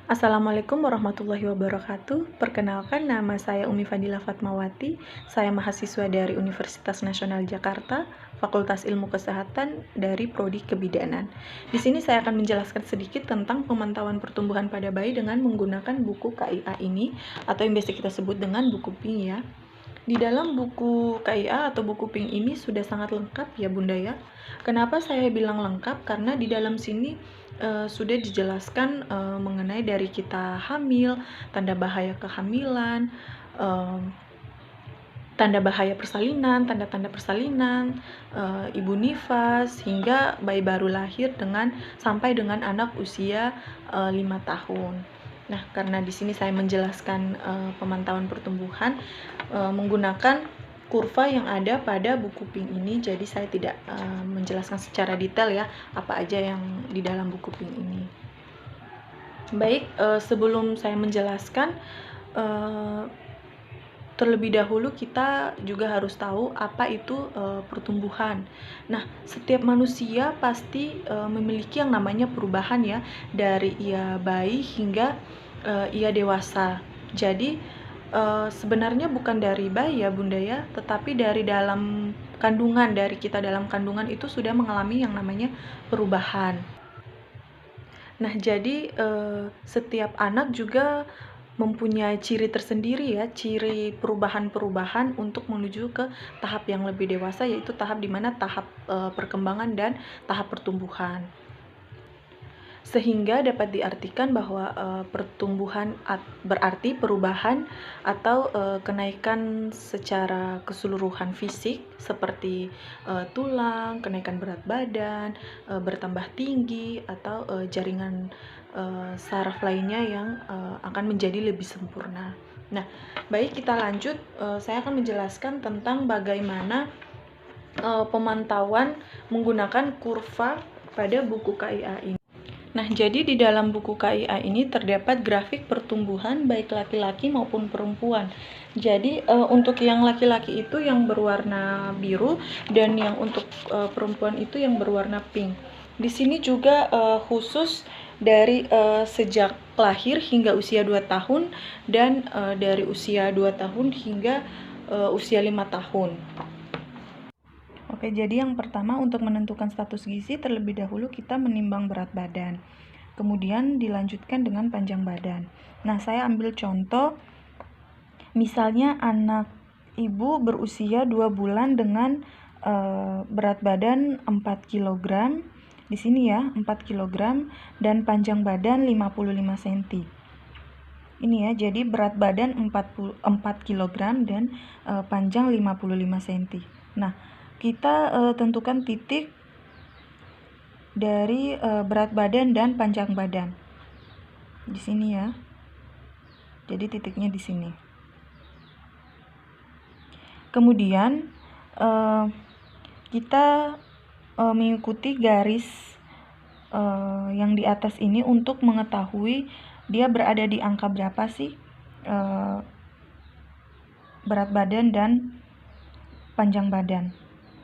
Assalamualaikum warahmatullahi wabarakatuh. Perkenalkan, nama saya Umi Fadila Fatmawati. Saya mahasiswa dari Universitas Nasional Jakarta, Fakultas Ilmu Kesehatan dari Prodi Kebidanan. Di sini saya akan menjelaskan sedikit tentang pemantauan pertumbuhan pada bayi dengan menggunakan buku KIA ini, atau yang biasa kita sebut dengan buku PING ya. Di dalam buku KIA atau buku PING ini sudah sangat lengkap ya Bunda ya. Kenapa saya bilang lengkap? Karena di dalam sini sudah dijelaskan mengenai dari kita hamil, tanda bahaya kehamilan, tanda bahaya persalinan, tanda-tanda persalinan, ibu nifas, hingga bayi baru lahir sampai dengan anak usia 5 tahun. Nah, karena di sini saya menjelaskan pemantauan pertumbuhan menggunakan kurva yang ada pada buku PING ini, jadi saya tidak menjelaskan secara detail ya apa aja yang di dalam buku PING ini. Baik, sebelum saya menjelaskan, terlebih dahulu kita juga harus tahu apa itu pertumbuhan. Nah, setiap manusia pasti memiliki yang namanya perubahan ya, dari ia bayi hingga ia dewasa. Jadi sebenarnya bukan dari bayi ya Bunda ya, tetapi dari dalam kandungan, dari kita dalam kandungan itu sudah mengalami yang namanya perubahan. Nah, jadi setiap anak juga mempunyai ciri tersendiri ya, ciri perubahan-perubahan untuk menuju ke tahap yang lebih dewasa, yaitu tahap dimana tahap perkembangan dan tahap pertumbuhan. Sehingga dapat diartikan bahwa pertumbuhan berarti perubahan atau kenaikan secara keseluruhan fisik seperti tulang, kenaikan berat badan, bertambah tinggi, atau jaringan saraf lainnya yang akan menjadi lebih sempurna. Nah, baik, kita lanjut. Saya akan menjelaskan tentang bagaimana pemantauan menggunakan kurva pada buku KIA ini. Nah, jadi di dalam buku KIA ini terdapat grafik pertumbuhan baik laki-laki maupun perempuan. Jadi untuk yang laki-laki itu yang berwarna biru, dan yang untuk perempuan itu yang berwarna pink. Di sini juga khusus dari sejak lahir hingga usia 2 tahun, dan dari usia 2 tahun hingga usia 5 tahun. Oke, jadi yang pertama untuk menentukan status gizi terlebih dahulu kita menimbang berat badan. Kemudian dilanjutkan dengan panjang badan. Nah, saya ambil contoh misalnya anak ibu berusia 2 bulan dengan berat badan 4 kg. Di sini ya, 4 kg dan panjang badan 55 cm. Ini ya, jadi berat badan 4 kg dan panjang 55 cm. Nah, kita tentukan titik dari berat badan dan panjang badan di sini ya. Jadi titiknya di sini. Kemudian kita mengikuti garis yang di atas ini untuk mengetahui dia berada di angka berapa sih berat badan dan panjang badan.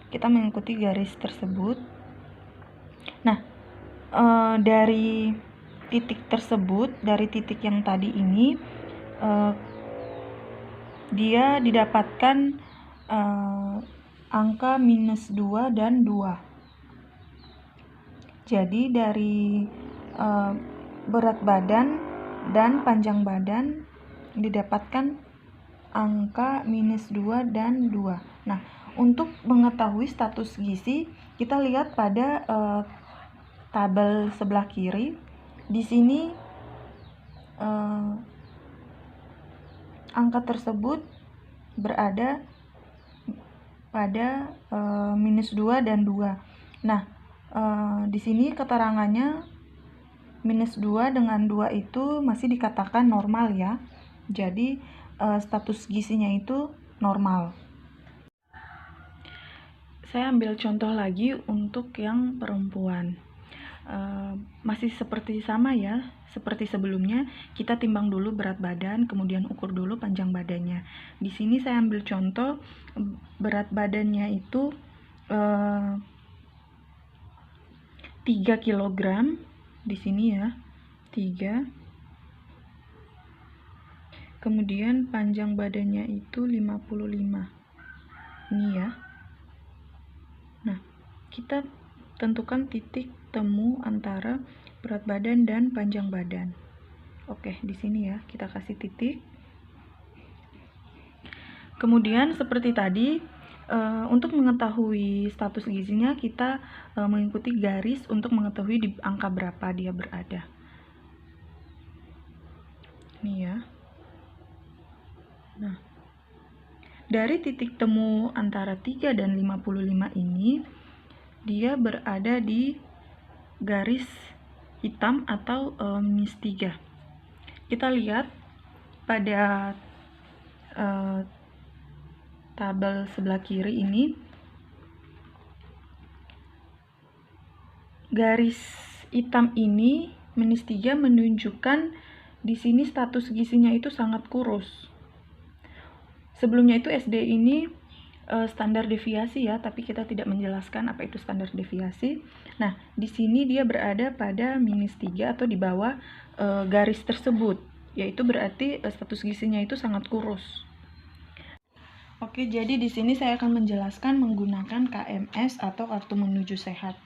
Kita mengikuti garis tersebut. Nah, dari titik tersebut, dari titik yang tadi ini, dia didapatkan angka -2 dan 2. Jadi dari berat badan dan panjang badan didapatkan angka -2 dan 2. Nah, untuk mengetahui status gizi, kita lihat pada tabel sebelah kiri. Di sini angka tersebut berada pada -2 dan 2. Nah, di sini keterangannya -2 dengan 2 itu masih dikatakan normal ya. Jadi status gizinya itu normal. Saya ambil contoh lagi untuk yang perempuan. Masih seperti sama ya, seperti sebelumnya, kita timbang dulu berat badan, kemudian ukur dulu panjang badannya. Di sini saya ambil contoh berat badannya itu 3 kg di sini ya, 3. Kemudian panjang badannya itu 55. Ini ya. Nah, kita tentukan titik temu antara berat badan dan panjang badan. Oke, di sini ya, kita kasih titik. Kemudian seperti tadi, untuk mengetahui status gizinya, kita mengikuti garis untuk mengetahui di angka berapa dia berada. Ini ya. Nah, dari titik temu antara 3 dan 55 ini, dia berada di garis hitam atau -3. Kita lihat pada tabel sebelah kiri ini, garis hitam ini -3 menunjukkan di sini status gizinya itu sangat kurus. Sebelumnya itu SD ini standar deviasi ya, tapi kita tidak menjelaskan apa itu standar deviasi. Nah, di sini dia berada pada -3 atau di bawah garis tersebut, yaitu berarti status gizinya itu sangat kurus. Oke, jadi di sini saya akan menjelaskan menggunakan KMS atau Kartu Menuju Sehat.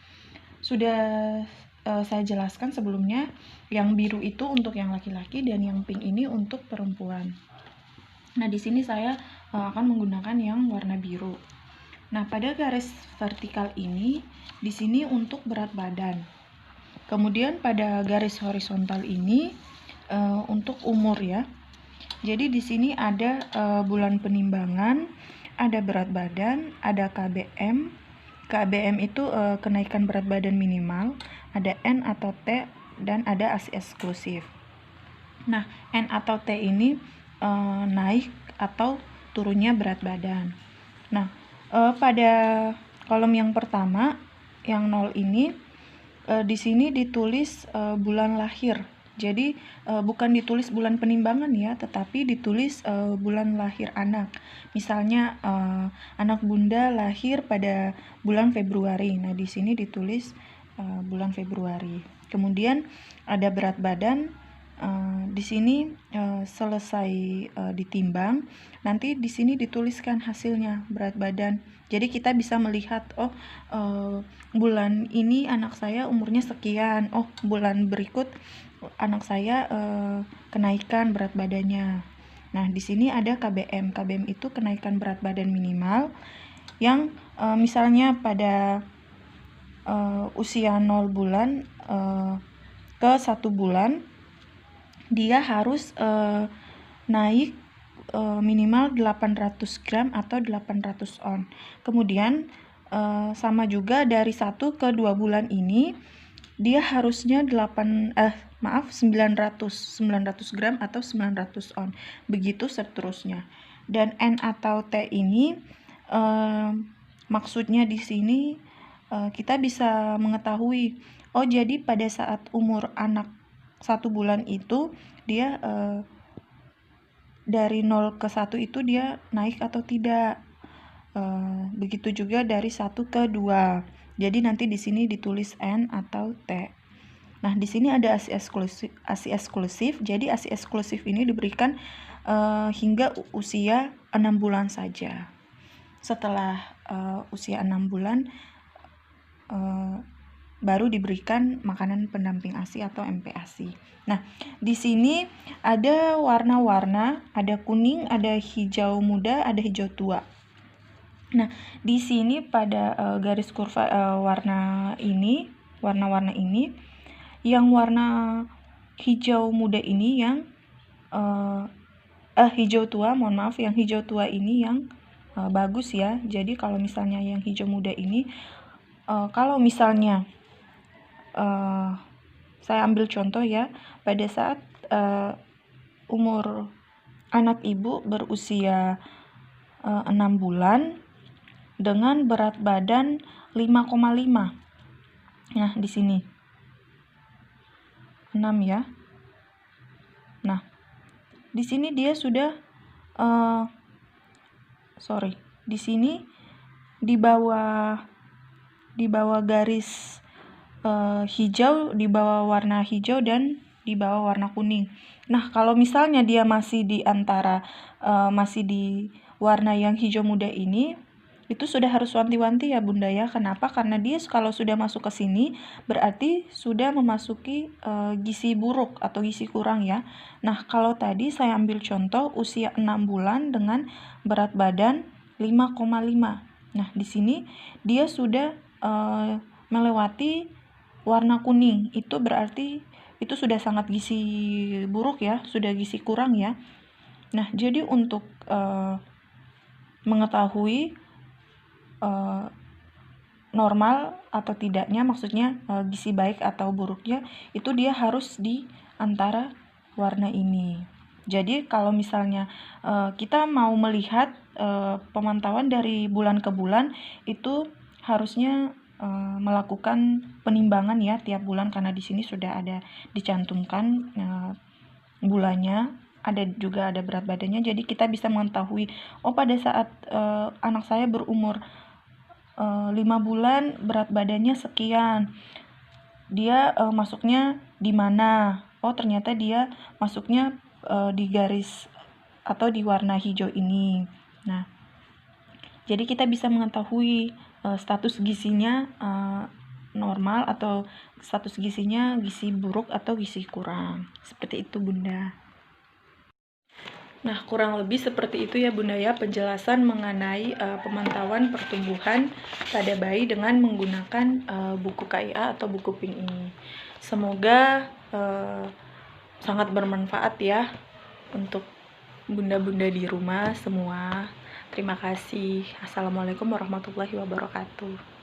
Sudah saya jelaskan sebelumnya, yang biru itu untuk yang laki-laki dan yang pink ini untuk perempuan. Nah, di sini saya akan menggunakan yang warna biru. Nah, pada garis vertikal ini, di sini untuk berat badan. Kemudian pada garis horizontal ini untuk umur ya. Jadi di sini ada bulan penimbangan, ada berat badan, ada KBM. KBM itu kenaikan berat badan minimal, ada N atau T, dan ada ASI eksklusif. Nah, N atau T ini naik atau turunnya berat badan. Nah, pada kolom yang pertama, yang 0 ini, di sini ditulis bulan lahir. Jadi bukan ditulis bulan penimbangan ya, tetapi ditulis bulan lahir anak. Misalnya anak bunda lahir pada bulan Februari. Nah, di sini ditulis bulan Februari. Kemudian ada berat badan. Di sini selesai ditimbang, nanti di sini dituliskan hasilnya berat badan. Jadi kita bisa melihat, bulan ini anak saya umurnya sekian, bulan berikut anak saya kenaikan berat badannya. Nah, di sini ada KBM. KBM itu kenaikan berat badan minimal yang misalnya pada usia 0 bulan ke 1 bulan, dia harus naik minimal 800 gram atau 800 on. Kemudian sama juga dari 1 ke 2 bulan ini dia harusnya 900 gram atau 900 on. Begitu seterusnya. Dan N atau T ini maksudnya di sini kita bisa mengetahui, jadi pada saat umur anak 1 bulan itu dia dari 0 ke 1 itu dia naik atau tidak. Begitu juga dari 1 ke 2. Jadi nanti di sini ditulis N atau T. Nah, di sini ada ASI eksklusif. Jadi ASI eksklusif ini diberikan hingga usia 6 bulan saja. Setelah usia 6 bulan baru diberikan makanan pendamping ASI atau MPASI. Nah, di sini ada warna-warna, ada kuning, ada hijau muda, ada hijau tua. Nah, di sini pada garis kurva warna-warna ini, yang warna hijau muda ini yang hijau tua, yang hijau tua ini yang bagus ya. Jadi kalau misalnya yang hijau muda ini, kalau misalnya saya ambil contoh ya, pada saat umur anak ibu berusia 6 bulan dengan berat badan 5,5. Nah, di sini 6 ya. Nah, di sini dia sudah di sini di bawah garis hijau, di bawah warna hijau dan di bawah warna kuning. Nah, kalau misalnya dia masih di antara masih di warna yang hijau muda ini, itu sudah harus wanti-wanti ya Bunda ya. Kenapa? Karena dia kalau sudah masuk ke sini berarti sudah memasuki gizi buruk atau gizi kurang ya. Nah, kalau tadi saya ambil contoh usia 6 bulan dengan berat badan 5,5. Nah, di sini dia sudah melewati warna kuning. Itu berarti itu sudah sangat gizi buruk ya, sudah gizi kurang ya. Nah, jadi untuk mengetahui normal atau tidaknya, maksudnya gizi baik atau buruknya, itu dia harus di antara warna ini. Jadi kalau misalnya kita mau melihat pemantauan dari bulan ke bulan, itu harusnya melakukan penimbangan ya tiap bulan, karena di sini sudah ada dicantumkan bulannya, juga ada berat badannya. Jadi kita bisa mengetahui, oh pada saat anak saya berumur 5 bulan berat badannya sekian, dia masuknya di mana? Oh ternyata dia masuknya di garis atau di warna hijau ini. Nah, jadi kita bisa mengetahui status gizinya normal atau status gizinya gizi buruk atau gizi kurang. Seperti itu Bunda. Nah, kurang lebih seperti itu ya Bunda ya penjelasan mengenai pemantauan pertumbuhan pada bayi dengan menggunakan buku KIA atau buku Pink ini. Semoga sangat bermanfaat ya untuk bunda-bunda di rumah semua. Terima kasih. Assalamualaikum warahmatullahi wabarakatuh.